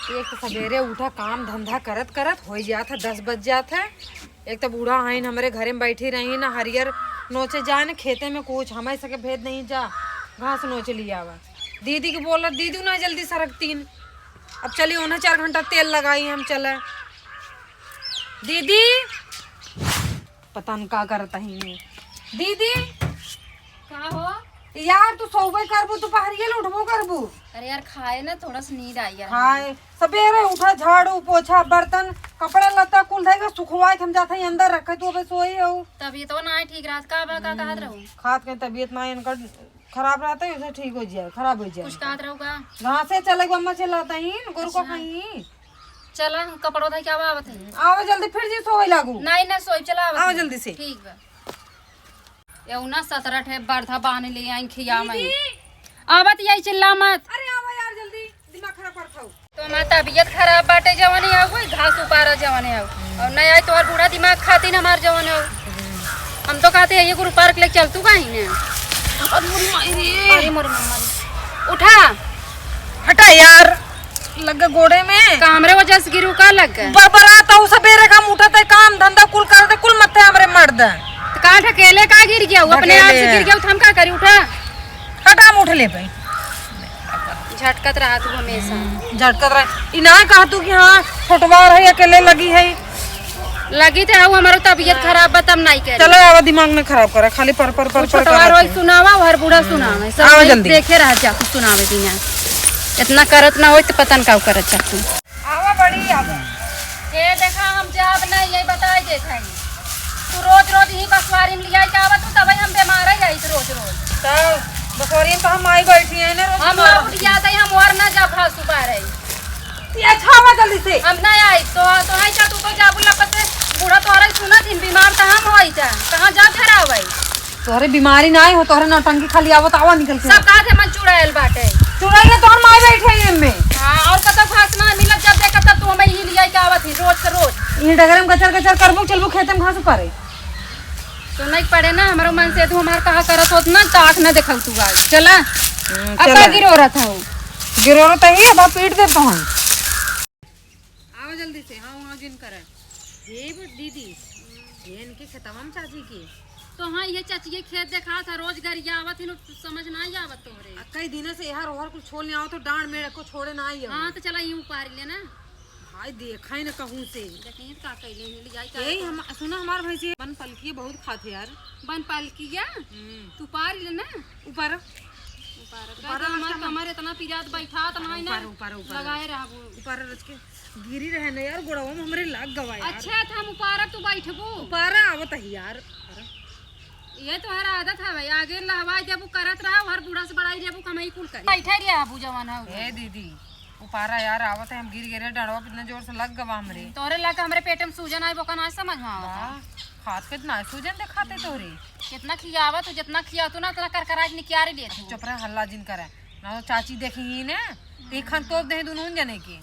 एक तो सवेरे उठा काम धंधा करत करत हो जात है 10 बज जात है। एक तो बूढ़ा आइन हमारे घरे में बैठी रही ना हरियर नोचे जाए ना खेते में कुछ हमें सके भेद नहीं जा घास नोच लिया आवा। दीदी के बोला दीदी ना जल्दी सरकतीन। अब चली उन्हें 4 घंटा तेल लगाई हम चले। दीदी पता नहीं का करता ही दीदी का हो यार तू सोबे करबू तू पहरियल उठबो करबू। अरे यार खाए ना थोड़ा सा नींद आई यार। हाय सवेरे उठा झाड़ू पोछा बर्तन कपड़ा लत्ता कुल धई के सुखवाए हम जाते अंदर रखे तू अबे सोई हो। तबीयत तो ना ठीक रात का बा का कहत रहू खात के तबीयत ना इनका खराब रहता है उसे ठीक हो जाए खराब हो जाए। कुछ कहत रहूगा घास से चले अम्मा चलाता ही गुरु को कहीं चला कपड़ों था क्या बात है। आओ जल्दी फिर जी सोई लागू नहीं ना सोई चला आओ जल्दी से। ठीक बा यौना 17 ठे बरधा बांध ले आई खिया मैं आवत यही चिल्ला मत। अरे आओ यार जल्दी दिमाग खराब करता हूं तो मैं तबीयत खराब बाटे जवानी आओ घास उपारा जवानी आओ और नहीं आई तो और बूढ़ा दिमाग खाती ना हमार जवान आओ। हम तो कहते हैं ये गुरु पार्क लेके चल तू कहीं ने अरे मोर मम्मा उठा हटा यार लग गए गोड़े में कामरे वजह से गिरू का लग गए बरात हूं सवेरे काम उठाते काम धंधा कुल करते कुल मत्थे हमरे मर्द का ठकेले का गिर गया अपने आप से गिर गया हम का करी उठा हटा उठ ले भाई झटकत रहा तू हमेशा झटकत रहे इना कहा तू कि हाँ छोटवार है अकेले लगी है लगी थे हमारो तबीयत खराब बा तब नहीं कर चलो आवा दिमाग में खराब करा खाली पर छोटवार होई सुनावा हर बूढ़ा सुनावे सब देखे रह जा कुछ सुनावे बिना इतना करत ना होई तो पता न का करत जा तू आवा बड़ी आवा ए देखा हम जब नहीं यही बताई देत है तू रोज रोज ही बसवारी में लिया जावा तू तब हम बीमार है जाई रोज रोज तो बसोरी तो हम आई बैठी है ना हम उठ जाते हम और ना जा घास उपार है ये अच्छा आवा जल्दी से हम नहीं आई तो है जा तू तो जाबू लपत बूढ़ा तोहरा सुना दिन बीमार त हम होई जा कहां जा ठहरा होई तोहरे बीमारी ना हो तोहरे नौटंकी खाली आवत आवा निकल के सब कहा थे मन चुड़ैल बाटे चुड़ैया तो हम आई बैठे हैं में हां और कत घास ना मिलत जब देखत तब तू हमें ही लिया के आवत ही रोज के रोज ये डगरम कचर कचर करबो चलबो खेत में घास उपारे तो नहीं पड़े ना हमारो मन से तू हमार कहा करत होत ना ताक ना देखल तू आज चला अब का गिरो रहा था गिरो तो ही अब पीट दे पहुंच आवा जल्दी से हां वहां जिन करे ये दीदी ये इनके खतम चाची की तो हाँ ये चाची के खेत देखा था रोज घर आवत ही समझ ना आवत तोरे कई दिन से यार और कुछ छोड़ नहीं आओ तो डांड मेरे को छोड़े ना आई हां तो चला यूं पार ले ना भाई देखा ही ना कहूं से देखिए का कइले लिया यही हम सुना हमार भैंसी बन पलकी बहुत खाते यार बन पालकिया तू पार ले ना ऊपर ऊपर हमार कमर इतना पिरात बैठा त नहीं ना ऊपर लगाए रहबो ऊपर रच के गिरी रहे ना यार गोड़वा में हमरे लाग गवा यार अच्छा था हम ऊपर तू बैठबो ऊपर आवत है यार ये तो हर आदत है भाई आगे लहवा जब करत रहा हर बूढ़ा से बड़ाई जब कमाई कुल कर बैठे रे अबू जवान है ए दीदी उपारा यार आवत है हम गिर गिरे डड़वा कितना जोर से लग गवा हमरे तोरे लगा हमरे पेट में सूजन आई बोका ना समझ में आवत खात कितना सूजन दिखाते तोरे कितना खियावा तो जितना खिया तू ना उतना कर कराज निकाल ले चुप रह हल्ला जिन करे ना तो चाची देखी ही ने देखन तो दे दोनों जने की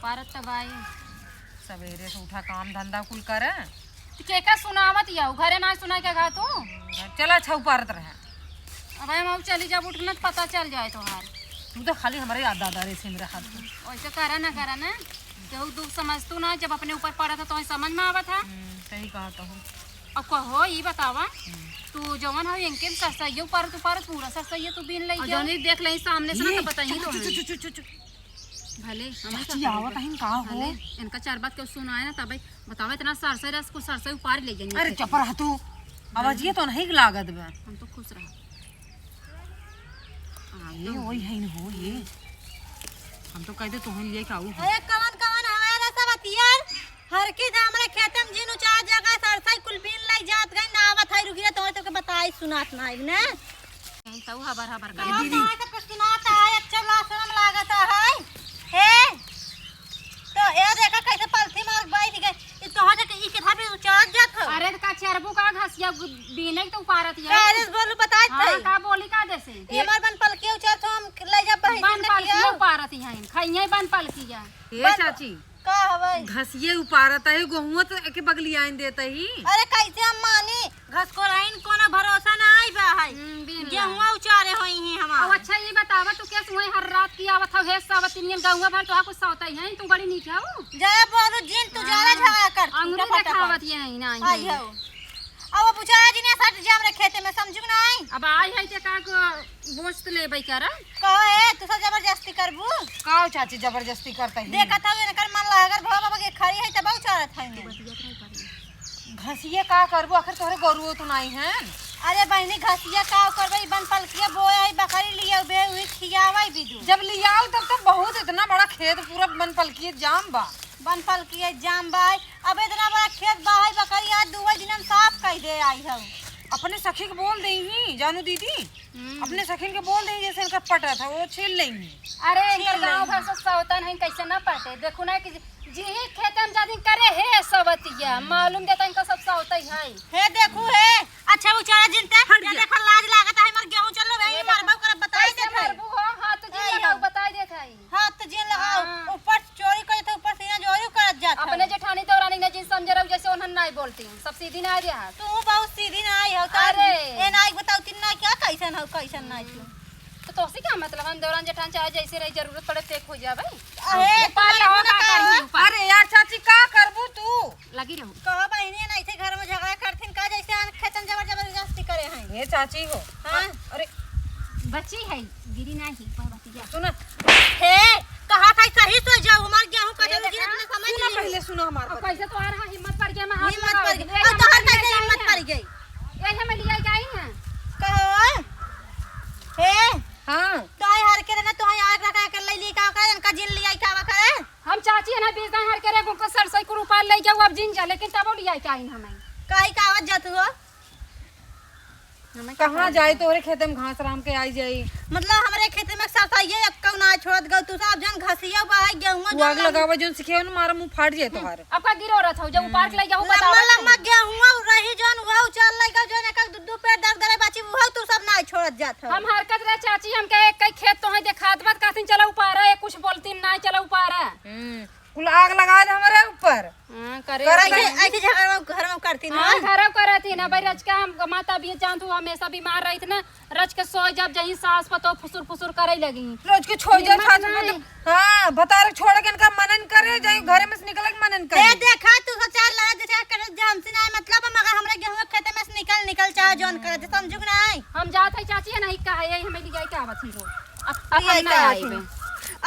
पारत तबाई सवेरे से उठा काम धंधा कुल करे के का सुनावत या घरे ना सुना के गा तू चला छौ पारत रहे अब हम चली जब उठना पता चल जाए तोहार तू तो खाली हमारे याद दादा रे से मेरे हाथ वैसे करा ना केहू दुख समझ तू ना जब अपने ऊपर पड़ा था तो समझ में आवा था सही कहा तो अब कहो ये बतावा तू जवान हो इनके सरसइयो पर तू पर पूरा सरसइयो तू बीन लई जौनी देख लई सामने से ना तो बताई तो भले चाची आवत है का हो इनका चार बात क्यों सुनाए ना तब बतावा इतना सरसई रस को सरसई उपार ले जाएंगे अरे चुप रह तू आवाज ये तो नहीं लागत बा हम तो खुश रह ये वही है न हो ये हम तो कहते तो लिए का आऊ अरे कवन हमारा सब अतियार हर की हमरे खेत में जिनु चार जगह सरसई कुल बीन लई जात गई ना आवत है रुकिया तो बताई सुनात ना है ना तो हबर कर दीदी सब सुनाता है अच्छा शर्म लागत है हे तो ये देखा कैसे पलथी मार बैठ गए ये तो हटे ई के भाभी उचार जात हो अरे का चरबू का घसिया बीने तो उपारत है अरे बोलू बताई हां का बोली का देसे ये मार बन पलकी उचार तो हम ले जा बहिन बन पलकी उपारत है खइया बन पलकी जा ये चाची का हवे घसिए उपारत है गहुआ तो के बगली आइन देता ही अरे कैसे हम मानी घस को राइन कोनो भरोसा ना आई बा है गेहुआ उचार उचारे होई ही अब हमार। अच्छा ये बतावा तू कैसे वही हर रात की आवत हो हे सावतिनियन गांव भर तो कुछ सौता है तू बड़ी नीक है वो जय बोलू जिन तू ज्यादा झगड़ा कर अंगूरी देखावत ये है ना आई हो अब बुझाया जी ने सट जाम रे खेते में समझू नहीं। अब आई है ते का को बोझ ले बई कर कहो ए तू सब जबरदस्ती करबू का चाची जबरदस्ती करता है देखत हवे कर मन अगर भव बाबा के खड़ी है तब उचारत है घसिए का करबो आखिर तोहरे गरुओ तो नहीं है। अरे बहनी घसिया का करबई बन पलकिया बोए है बकरी लिए बे हुई खियावई बिदू जब लियाओ तब तो बहुत इतना बड़ा खेत पूरा बन पलकी जाम बा बन पलकिया जाम बाई अब इतना बड़ा खेत बा है बकरी आज दुई दिन हम साफ कर दे आई हूं। अपने सखी के बोल दे ही जानू दीदी अपने सखी के बोल दे जैसे इनका पटा था वो छील लेंगी। अरे इनकर गांव भर से सौता नहीं कैसे ना पटे देखो ना कि जी खेत में जादी करे हे सवतिया मालूम देता इनका सब सौता है हे देखू हे अच्छा उचारा जिनते ये देखा लाज लागत है मर गेहूं चलो भाई मरबा कर बताई दे भाई मरबू हो हाथ जी लगाओ बताई दे थाई हाथ जिन लगाओ ऊपर चोरी करे तो ऊपर सीना चोरी करत जात अपने जेठानी दौरानी ने जिन समझ रहा जैसे उन्हन नहीं बोलती हूं सब सीधी ना आ रहा तू बहुत सीधी ना आई हो अरे। ए नाई बताओ तीन ना क्या कैसन हो कैसन ना तू तो तोसी का मतलब हम दौरान जेठान चाहे जैसे रही जरूरत पड़े फेक हो जावे अरे ऊपर हो का करी ऊपर अरे यार चाची का करबू तू लगी रहू कहो बहनी नहीं थे घर में झगड़ा करथिन का जैसे आन खेतन जबरदस्ती करे हैं ये चाची हो हां अरे बच्ची है गिरी नहीं पर बतिया सुना हे कहा था सही तो जाओ हमार गेहूं कटल गिरे तुमने समझ सुना लिया पहले सुना हमारा अब कैसे तो आ रहा हिम्मत पड़ गया मैं हाथ हिम्मत लगा पड़ गई अब तो कैसे हिम्मत पड़ गई ये हमें लिया गई ना कहो हे हां तो आई हर के ना तो आई आग रखा कर ले का करे इनका जिन लिया का करे हम चाची है ना बेचना हर करे को सरसई को रुपया ले जाओ अब जिन जा लेकिन तब लिया क्या इन हमें काई का आवाज जात हो हमें कहां जाए तोरे खेत में घास राम के आई जाई मतलब हमरे खेत में सरसाइए अक्का ना छोड़त गौ तू सब जन घसिया बाई गेहूं तू आग लगावा जोन सिखे न मारा मुंह फाड़ जाए तोहार अब का गिरो रहा था जब पार्क ले जाओ लम्बा बताओ लम्बा गेहूं रही जन वो चल लगा जन एक दू पेड़ दर दरे बाची वो तू सब ना छोड़त जात हो हम हरकत रे चाची हम के एक खेत तो है देखात बात काथिन चला उपारा कुछ बोलती नहीं चला उपारा कुल आग लगा दे हमारे ऊपर हां करे ऐसे झगड़ा घर में करती ना हां खराब करती ना भाई रच का हम माता भी जान तू हमेशा बीमार रही थी ना रच के सो जब जही सास पतो फुसुर फुसुर करे लगी रोज के छोड़ जा हां बता रे छोड़ के इनका मनन करे जाई घरे में से निकल के मनन करे ए देखा तू सचार लगा दे कर जाम से ना मतलब मगर हमरे गेहूं खेत में से निकल चाहे जौन करे दे समझू नहीं हम जात है चाची नहीं कहा यही हमें ले के आवत ही रो अब यही हम ना का आईबे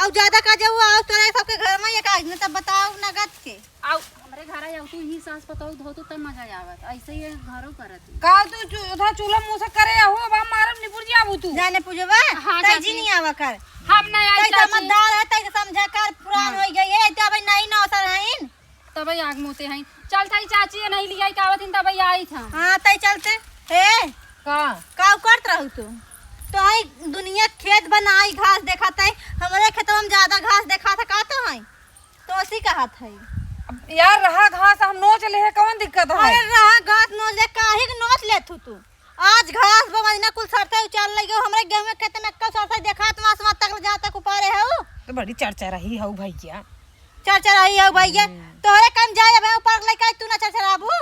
अब ज्यादा का जब आओ तोरे सबके घर में ये काज न तब बताओ नगद के आओ हमरे घर आऊ तू ही सास पतो धो तू तब मजा आवत ऐसे ही घरों करत का तू उधर चूल्हा मुंह से करे हो अब मारम निपुर जी आबू तू जाने पूजवा हाँ, तै चाची। जी नहीं आवा कर हम नहीं आई तै चाची समझदार है तै समझा कर पुरान हो गई है तब नहीं नौसर हईन तब आग मोते हैं चल थाई चाची नहीं लिया के आवत इन तब आई था हां तै चलते हे का का करत रहू तू तो आई दुनिया खेत बनाई घास देखत है हमरे खेत में ज्यादा घास देखा था का तो है तो उसी कहत है अब यार रहा घास हम नोच ले है कौन दिक्कत है अरे रहा घास नोच ले काहे के नोच ले तू आज घास बमजना कुल सरते उचाल लगे हमरे गेहूं में खेत में का सरते देखत मास मत तक जा तक ऊपर है तो बड़ी चर्चा रही है भैया चर्चा रही है भैया तोरे कम जाए अब ऊपर लेके तू ना चर्चराबू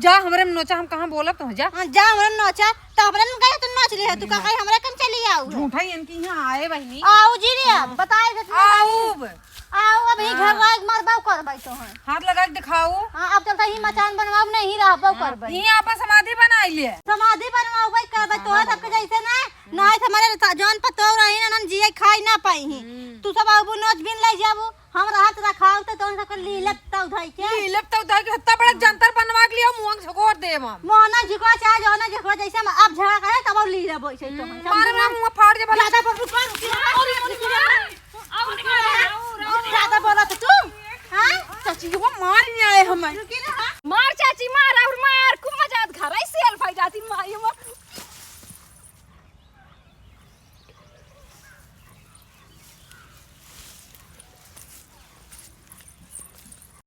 जा हमरे में नोचा हम कहां बोलब तो जा जा हमरे नोचा तो हमरे में गए तू नाच ले तू का कहे हमरे कम चली आऊ झूठा ही इनकी यहां आए बहनी आऊ जी रे बताए दे आऊब आओ अब ही घर वाग मरबाऊ करबै तो है हाथ लगा के दिखाओ हां अब चलता ही मचान बनवाब नहीं रहबो करबै यहीं आपन समाधि बनाई ले समाधि बनवाबै करबै तो सबके जैसे ना नहीं हमारे जौन पतो रही ना जिए खाई ना पाई तू सब अब नोच बिन ले जाबू हम रात रखाव तो तोन सब लीलत तो धई के लीलप तो उधर के हत्ता बड़ा जंतर बनवा के लिया मुंह झकोर देम हम मोना झिको चाहे जौना झिको जैसे हम अब झगड़ा करे तब ली लेबै छै तो मारे ना मुंह फाड़ दे भला ज्यादा पर ज्यादा बोला तो तू हां चाची वो मार नहीं आए हमें रुकी ना